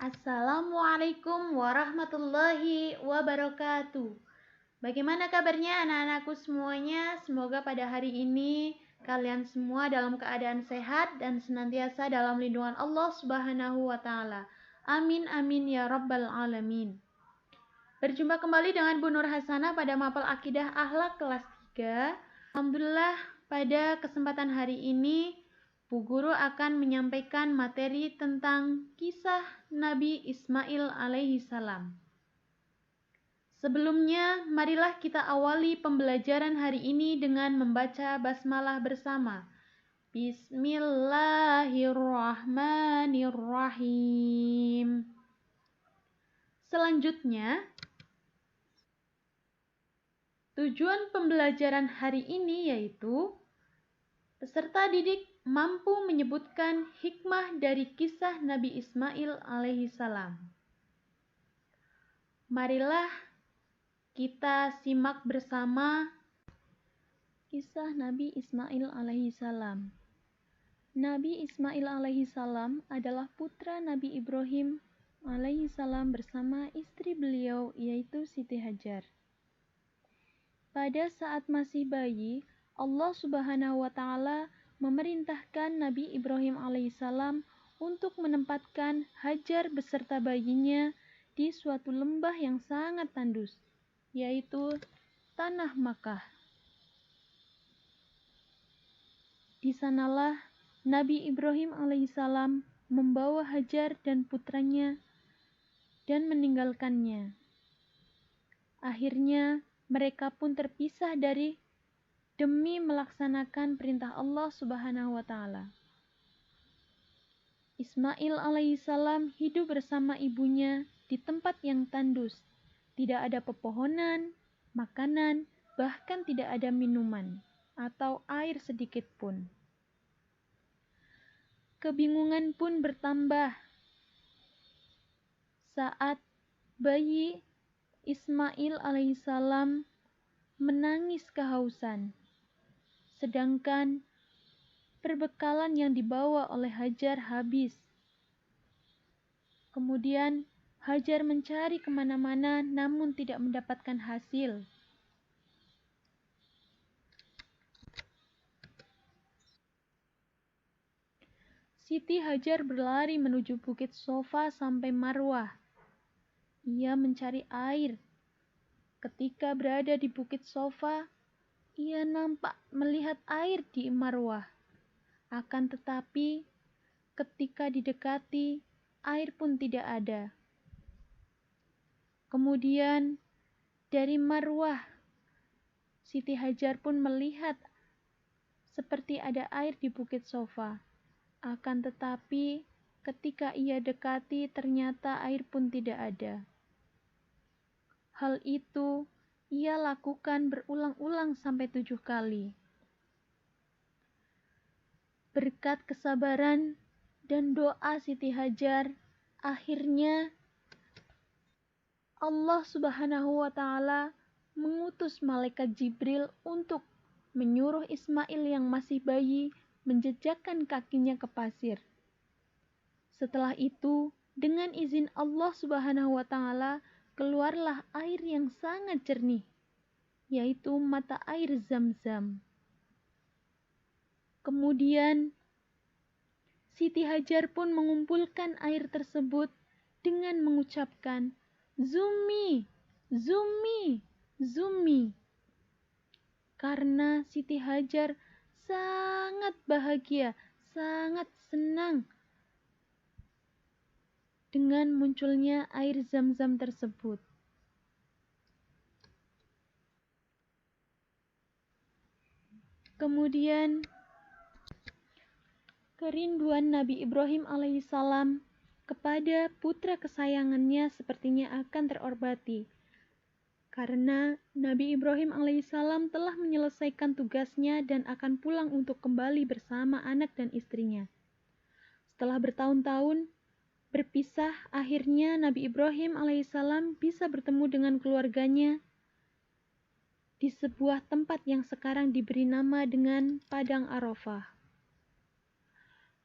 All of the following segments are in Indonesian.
Assalamualaikum warahmatullahi wabarakatuh. Bagaimana kabarnya anak-anakku semuanya? Semoga pada hari ini kalian semua dalam keadaan sehat dan senantiasa dalam lindungan Allah Subhanahu wa taala. Amin amin ya rabbal alamin. Berjumpa kembali dengan Bu Nur Hasanah pada mapel akidah akhlak kelas 3. Alhamdulillah pada kesempatan hari ini Bu Guru akan menyampaikan materi tentang kisah Nabi Ismail alaihi salam. Sebelumnya, marilah kita awali pembelajaran hari ini dengan membaca basmalah bersama. Bismillahirrahmanirrahim. Selanjutnya, tujuan pembelajaran hari ini yaitu peserta didik mampu menyebutkan hikmah dari kisah Nabi Ismail alaihi salam. Marilah kita simak bersama kisah Nabi Ismail alaihi salam. Nabi Ismail alaihi salam adalah putra Nabi Ibrahim alaihi salam bersama istri beliau yaitu Siti Hajar. Pada saat masih bayi, Allah Subhanahu wa taala memerintahkan Nabi Ibrahim alaihissalam untuk menempatkan Hajar beserta bayinya di suatu lembah yang sangat tandus, yaitu tanah Makkah. Di sanalah Nabi Ibrahim alaihissalam membawa Hajar dan putranya dan meninggalkannya. Akhirnya mereka pun terpisah demi melaksanakan perintah Allah Subhanahu wa taala. Ismail alaihissalam hidup bersama ibunya di tempat yang tandus. Tidak ada pepohonan, makanan, bahkan tidak ada minuman atau air sedikit pun. Kebingungan pun bertambah saat bayi Ismail alaihissalam menangis kehausan. Sedangkan perbekalan yang dibawa oleh Hajar habis. Kemudian Hajar mencari kemana-mana namun tidak mendapatkan hasil. Siti Hajar berlari menuju Bukit Sofa sampai Marwah. Ia mencari air. Ketika berada di Bukit Sofa, ia nampak melihat air di Marwah. Akan tetapi, ketika didekati, air pun tidak ada. Kemudian, dari Marwah, Siti Hajar pun melihat seperti ada air di Bukit Sofa. Akan tetapi, ketika ia dekati, ternyata air pun tidak ada. Hal itu ia lakukan berulang-ulang sampai 7 kali. Berkat kesabaran dan doa Siti Hajar, akhirnya Allah Subhanahu wa taala mengutus malaikat Jibril untuk menyuruh Ismail yang masih bayi menjejakkan kakinya ke pasir. Setelah itu, dengan izin Allah Subhanahu wa taala, keluarlah air yang sangat jernih, yaitu mata air Zam-Zam. Kemudian, Siti Hajar pun mengumpulkan air tersebut dengan mengucapkan, "Zumi, Zumi, Zumi." Karena Siti Hajar sangat bahagia, sangat senang dengan munculnya air Zam-Zam tersebut. Kemudian, kerinduan Nabi Ibrahim alaihissalam kepada putra kesayangannya sepertinya akan terobati. Karena Nabi Ibrahim alaihissalam telah menyelesaikan tugasnya dan akan pulang untuk kembali bersama anak dan istrinya. Setelah bertahun-tahun berpisah, akhirnya Nabi Ibrahim alaihissalam bisa bertemu dengan keluarganya di sebuah tempat yang sekarang diberi nama dengan Padang Arafah.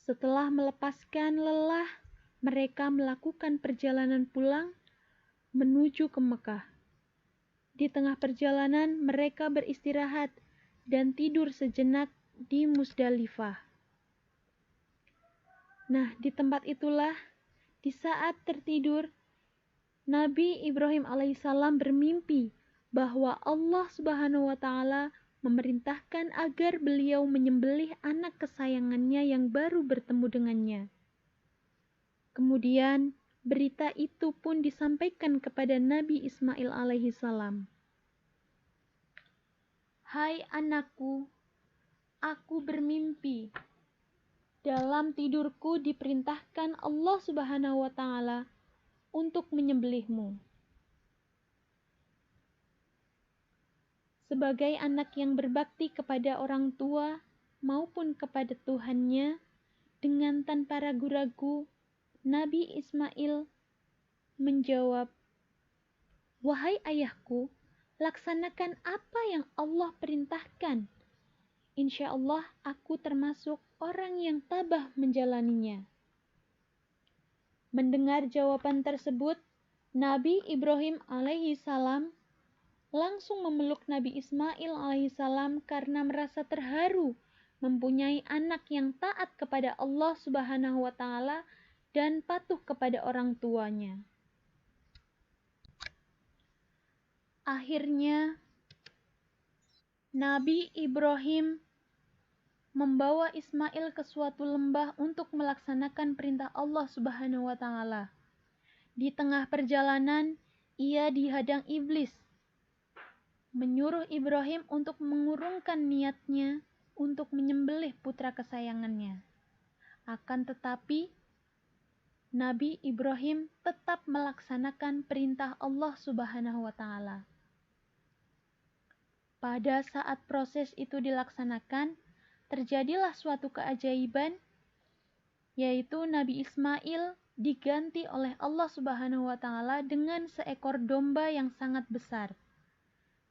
Setelah melepaskan lelah, mereka melakukan perjalanan pulang menuju ke Mekah. Di tengah perjalanan, mereka beristirahat dan tidur sejenak di Musdalifah. Nah, di tempat itulah, di saat tertidur, Nabi Ibrahim alaihissalam bermimpi bahwa Allah Subhanahu wa Ta'ala memerintahkan agar beliau menyembelih anak kesayangannya yang baru bertemu dengannya. Kemudian, berita itu pun disampaikan kepada Nabi Ismail alaihissalam. Hai anakku, aku bermimpi. Dalam tidurku diperintahkan Allah Subhanahu wa Ta'ala untuk menyembelihmu. Sebagai anak yang berbakti kepada orang tua maupun kepada Tuhannya, dengan tanpa ragu-ragu, Nabi Ismail menjawab, "Wahai ayahku, laksanakan apa yang Allah perintahkan. Insya Allah aku termasuk orang yang tabah menjalaninya." Mendengar jawaban tersebut, Nabi Ibrahim alaihissalam langsung memeluk Nabi Ismail alaihissalam karena merasa terharu mempunyai anak yang taat kepada Allah Subhanahu wa Ta'ala dan patuh kepada orang tuanya. Akhirnya, Nabi Ibrahim membawa Ismail ke suatu lembah untuk melaksanakan perintah Allah Subhanahu wa Ta'ala. Di tengah perjalanan, ia dihadang iblis, menyuruh Ibrahim untuk mengurungkan niatnya untuk menyembelih putra kesayangannya. Akan tetapi, Nabi Ibrahim tetap melaksanakan perintah Allah Subhanahu wa Ta'ala. Pada saat proses itu dilaksanakan, terjadilah suatu keajaiban, yaitu Nabi Ismail diganti oleh Allah Subhanahu wa Ta'ala dengan seekor domba yang sangat besar.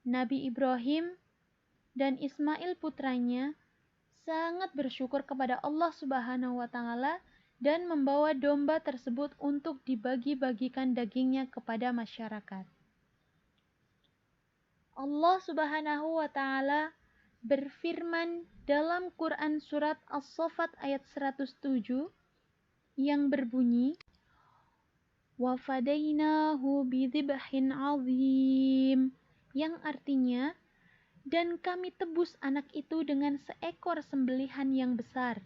Nabi Ibrahim dan Ismail putranya sangat bersyukur kepada Allah Subhanahu wa Ta'ala dan membawa domba tersebut untuk dibagi-bagikan dagingnya kepada masyarakat. Allah Subhanahu wa Ta'ala berfirman dalam Quran surat As-Saffat ayat 107 yang berbunyi, "Wa fadainahu bidzibhin 'adzim", yang artinya, dan kami tebus anak itu dengan seekor sembelihan yang besar.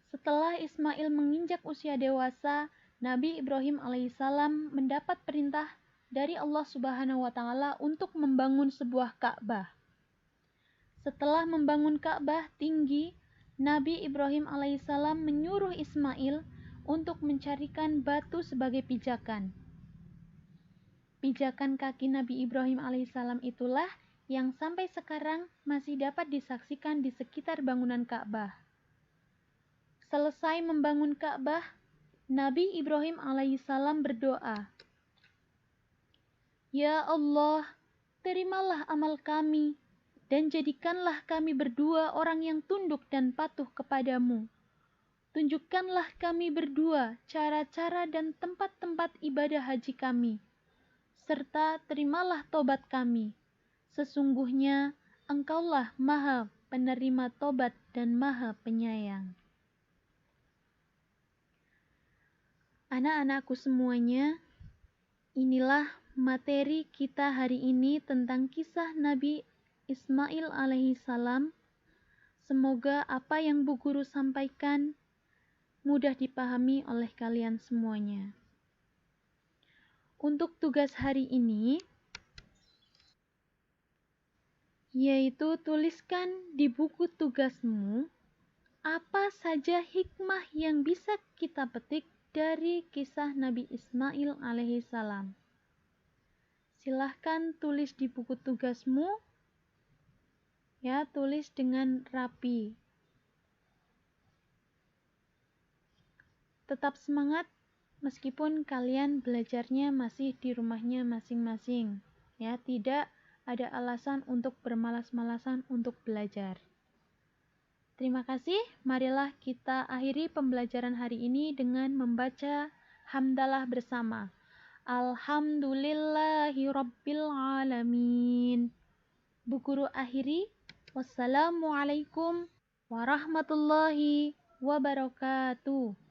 Setelah Ismail menginjak usia dewasa, Nabi Ibrahim alaihissalam mendapat perintah dari Allah Subhanahu wa Ta'ala untuk membangun sebuah Ka'bah. Setelah membangun Ka'bah tinggi, Nabi Ibrahim alaihissalam menyuruh Ismail untuk mencarikan batu sebagai pijakan. Pijakan kaki Nabi Ibrahim alaihissalam itulah yang sampai sekarang masih dapat disaksikan di sekitar bangunan Ka'bah. Selesai membangun Ka'bah, Nabi Ibrahim alaihissalam berdoa, "Ya Allah, terimalah amal kami, dan jadikanlah kami berdua orang yang tunduk dan patuh kepadamu. Tunjukkanlah kami berdua cara-cara dan tempat-tempat ibadah haji kami, serta terimalah tobat kami. Sesungguhnya Engkaulah Maha Penerima Tobat dan Maha Penyayang." Anak-anakku semuanya, inilah materi kita hari ini tentang kisah Nabi Ismail alaihissalam. Semoga apa yang Bu Guru sampaikan mudah dipahami oleh kalian semuanya. Untuk tugas hari ini, yaitu tuliskan di buku tugasmu apa saja hikmah yang bisa kita petik dari kisah Nabi Ismail alaihissalam. Silahkan tulis di buku tugasmu, ya, tulis dengan rapi. Tetap semangat meskipun kalian belajarnya masih di rumahnya masing-masing, ya, tidak ada alasan untuk bermalas-malasan untuk belajar. Terima kasih. Marilah kita akhiri pembelajaran hari ini dengan membaca hamdalah bersama. Alhamdulillahi Rabbil Alamin. Bu Guru akhiri. Wassalamualaikum warahmatullahi wabarakatuh.